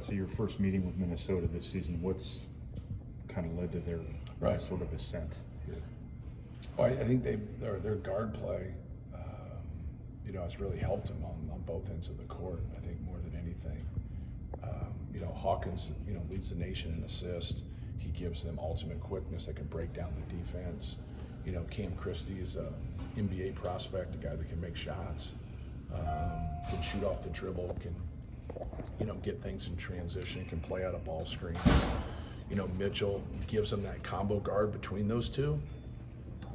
So your first meeting with Minnesota this season, what's kind of led to their sort of ascent here? Well, I think their guard play, has really helped them on both ends of the court. I think more than anything. Hawkins, leads the nation in assists. He gives them ultimate quickness that can break down the defense. Cam Christie is a NBA prospect, a guy that can make shots, can shoot off the dribble, can get things in transition, can play out of ball screens. Mitchell gives them that combo guard between those two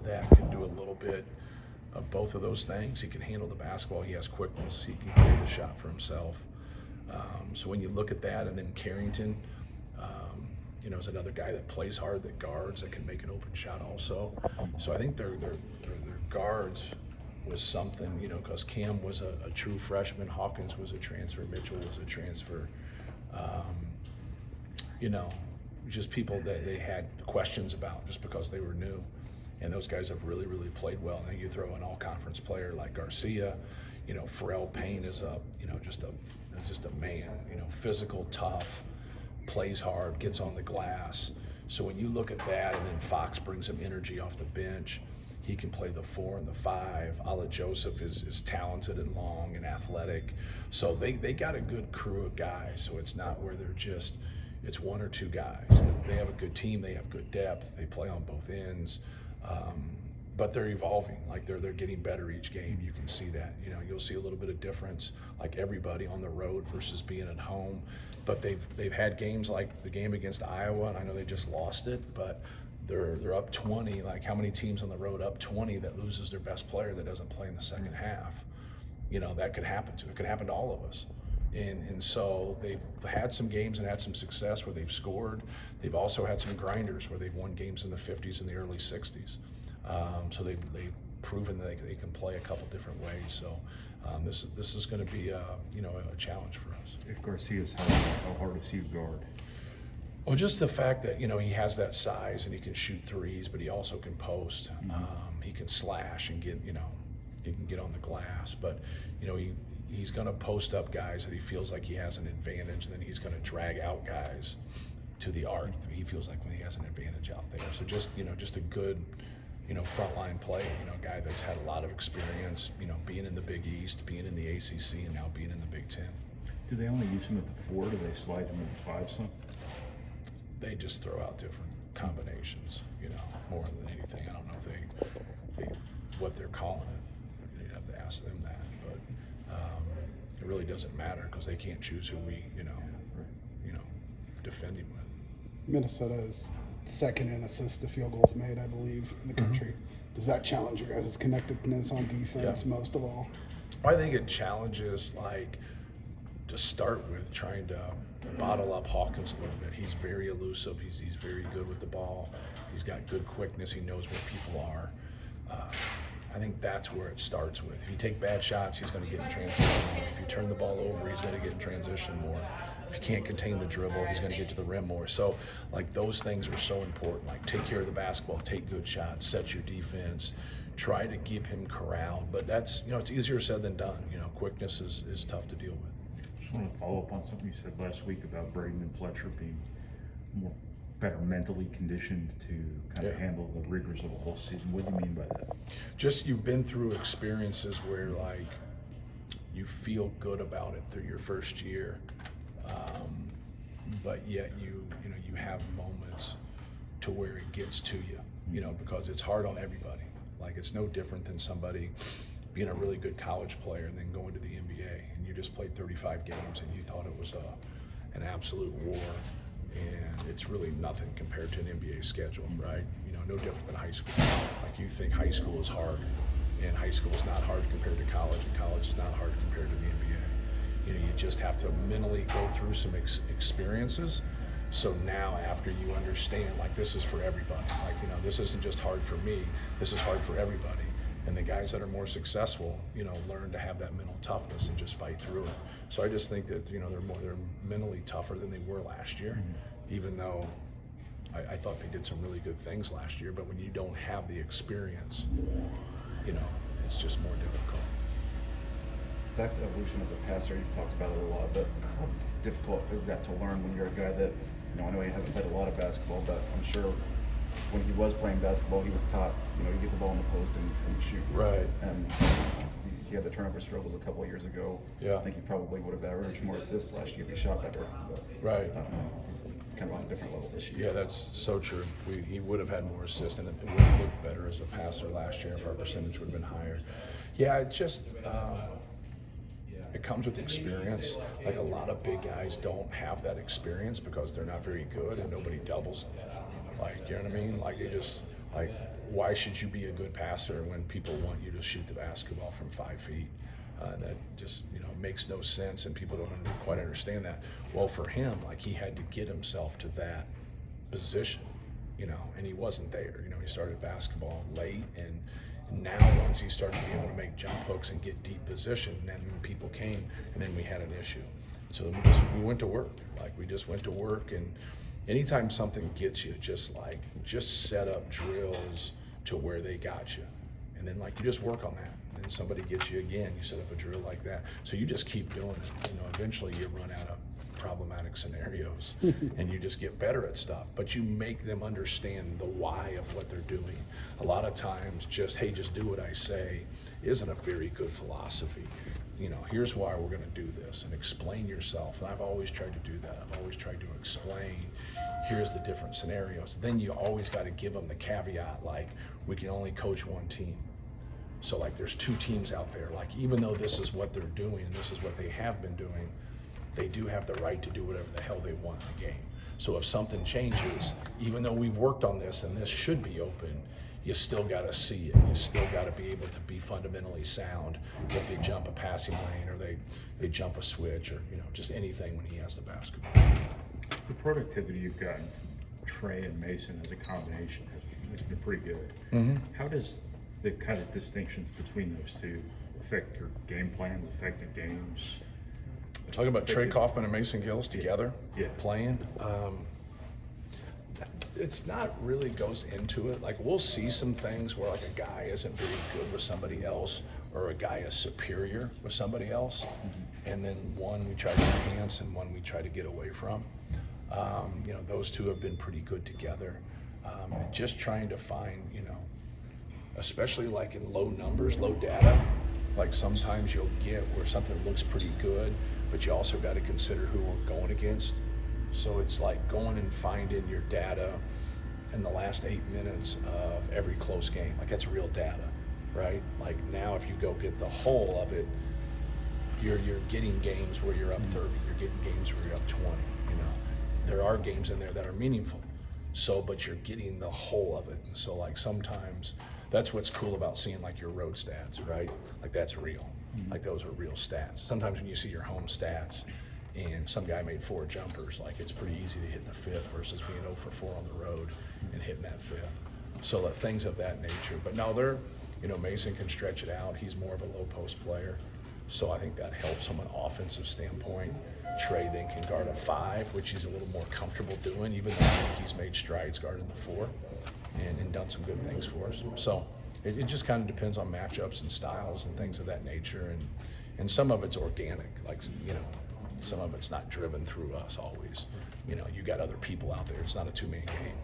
that can do a little bit of both of those things. He can handle the basketball, he has quickness, he can create a shot for himself. So when you look at that, and then Carrington, is another guy that plays hard, that guards, that can make an open shot also. So I think their guards was something, because Cam was a true freshman, Hawkins was a transfer, Mitchell was a transfer. Just people that they had questions about just because they were new. And those guys have really, really played well. Now you throw an all-conference player like Garcia, Pharrell Payne is just a man, physical, tough, plays hard, gets on the glass. So when you look at that, and then Fox brings him energy off the bench, he can play the 4 and the 5. Ala Joseph is talented and long and athletic. So they got a good crew of guys. So it's not where it's one or two guys. They have a good team, they have good depth, they play on both ends. But they're evolving, like they're getting better each game. You can see that. You'll see a little bit of difference, like everybody on the road versus being at home. But they've had games like the game against Iowa, and I know they just lost it, but they're up 20. Like, how many teams on the road up 20 that loses their best player that doesn't play in the second half? That could happen to. It could happen to all of us. And so they've had some games and had some success where they've scored. They've also had some grinders where they've won games in the 50s and the early 60s. So they've proven that they can play a couple different ways. So this is going to be a challenge for us. If Garcia's healthy, how hard is he to guard? Well, just the fact that he has that size and he can shoot threes, but he also can post. He can slash and he can get on the glass. But he's going to post up guys that he feels like he has an advantage, and then he's going to drag out guys to the arc. He feels like when he has an advantage out there. So just a good frontline play. A guy that's had a lot of experience. Being in the Big East, being in the ACC, and now being in the Big Ten. Do they only use him at the 4? Do they slide him at the 5 some? They just throw out different combinations, more than anything. I don't know if they what they're calling it. You'd have to ask them that, but it really doesn't matter because they can't choose who we, defend him with. Minnesota is second in assists to field goals made, I believe, in the country. Does that challenge your guys' connectedness on defense most of all? I think it challenges, to start with, trying to bottle up Hawkins a little bit. He's very elusive. He's very good with the ball. He's got good quickness. He knows where people are. I think that's where it starts with. If you take bad shots, he's going to get in transition more. If you turn the ball over, he's going to get in transition more. If you can't contain the dribble, he's going to get to the rim more. So, those things are so important. Take care of the basketball, take good shots, set your defense, try to keep him corralled. But that's, it's easier said than done. Quickness is tough to deal with. Just want to follow up on something you said last week about Braden and Fletcher being better mentally conditioned to kind of handle the rigors of a whole season. What do you mean by that? Just, you've been through experiences where you feel good about it through your first year, but yet you have moments to where it gets to you, because it's hard on everybody. It's no different than somebody being a really good college player and then going to the NBA, and you just played 35 games and you thought it was an absolute war, and it's really nothing compared to an NBA schedule, right? No different than high school. You think high school is hard, and high school is not hard compared to college, and college is not hard compared to the NBA. You just have to mentally go through some experiences. So now, after you understand, this is for everybody. This isn't just hard for me. This is hard for everybody. And the guys that are more successful, learn to have that mental toughness and just fight through it. So I just think that, they're mentally tougher than they were last year, even though I thought they did some really good things last year. But when you don't have the experience, it's just more difficult. Zach's evolution as a passer, you've talked about it a lot, but difficult is that to learn when you're a guy that, I know he hasn't played a lot of basketball, but I'm sure when he was playing basketball, he was taught, you get the ball in the post and shoot. Right. And he had the turnover struggles a couple of years ago. Yeah. I think he probably would have averaged more assists last year if he shot better. But, Right. He's kind of on a different level this year. Yeah, that's so true. He would have had more assists, and it would have looked better as a passer last year if our percentage would have been higher. Yeah, it just it comes with experience. Like, a lot of big guys don't have that experience because they're not very good and nobody doubles them. Like, you know what I mean? Like, why should you be a good passer when people want you to shoot the basketball from 5 feet? That just, makes no sense, and people don't quite understand that. Well, for him, like, he had to get himself to that position, and he wasn't there. He started basketball late, and now once he started to be able to make jump hooks and get deep position, then people came, and then we had an issue. So we went to work. Like, we just went to work, and anytime something gets you, just set up drills to where they got you. And then, you just work on that. And then somebody gets you again, you set up a drill like that. So you just keep doing it. Eventually you run out of problematic scenarios and you just get better at stuff. But you make them understand the why of what they're doing. A lot of times just do what I say isn't a very good philosophy. Here's why we're going to do this, and explain yourself. And I've always tried to do that. I've always tried to explain, here's the different scenarios. Then you always got to give them the caveat, we can only coach one team. So there's 2 teams out there. Even though this is what they're doing and this is what they have been doing, they do have the right to do whatever the hell they want in the game. So if something changes, even though we've worked on this and this should be open, you still got to see it. You still got to be able to be fundamentally sound if they jump a passing lane or they jump a switch, or just anything when he has the basketball. The productivity you've gotten from Trey and Mason as a combination has been pretty good. Mm-hmm. How does the kind of distinctions between those two affect your game plans, affect the games? Talking about Trey Kaufman and Mason Gills together, playing. It's not really goes into it. We'll see some things where a guy isn't very good with somebody else, or a guy is superior with somebody else, and then one we try to enhance and one we try to get away from. Those two have been pretty good together. And just trying to find, especially in low numbers, low data, sometimes you'll get where something looks pretty good, but you also got to consider who we're going against. So it's going and finding your data in the last 8 minutes of every close game. That's real data, right? Now if you go get the whole of it, you're getting games where you're up 30, you're getting games where you're up 20, There are games in there that are meaningful. So, but you're getting the whole of it. And so sometimes that's what's cool about seeing your road stats, right? That's real. Those are real stats. Sometimes when you see your home stats and some guy made 4 jumpers, it's pretty easy to hit the 5th versus being 0 for 4 on the road and hitting that 5th. So things of that nature. But no, Mason can stretch it out. He's more of a low post player. So I think that helps from an offensive standpoint. Trey then can guard a 5, which he's a little more comfortable doing, even though I think he's made strides guarding the 4 and done some good things for us. So it just kind of depends on matchups and styles and things of that nature. And some of it's organic, some of it's not driven through us always. You got other people out there. It's not a 2-man game.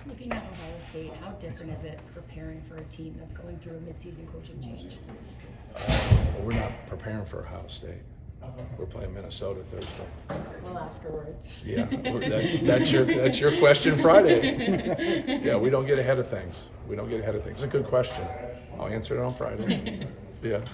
Looking at Ohio State, how different is it preparing for a team that's going through a midseason coaching change? Well, we're not preparing for Ohio State. We're playing Minnesota Thursday. Well, afterwards. Yeah, that's your question Friday. Yeah, we don't get ahead of things. It's a good question. I'll answer it on Friday. Yeah.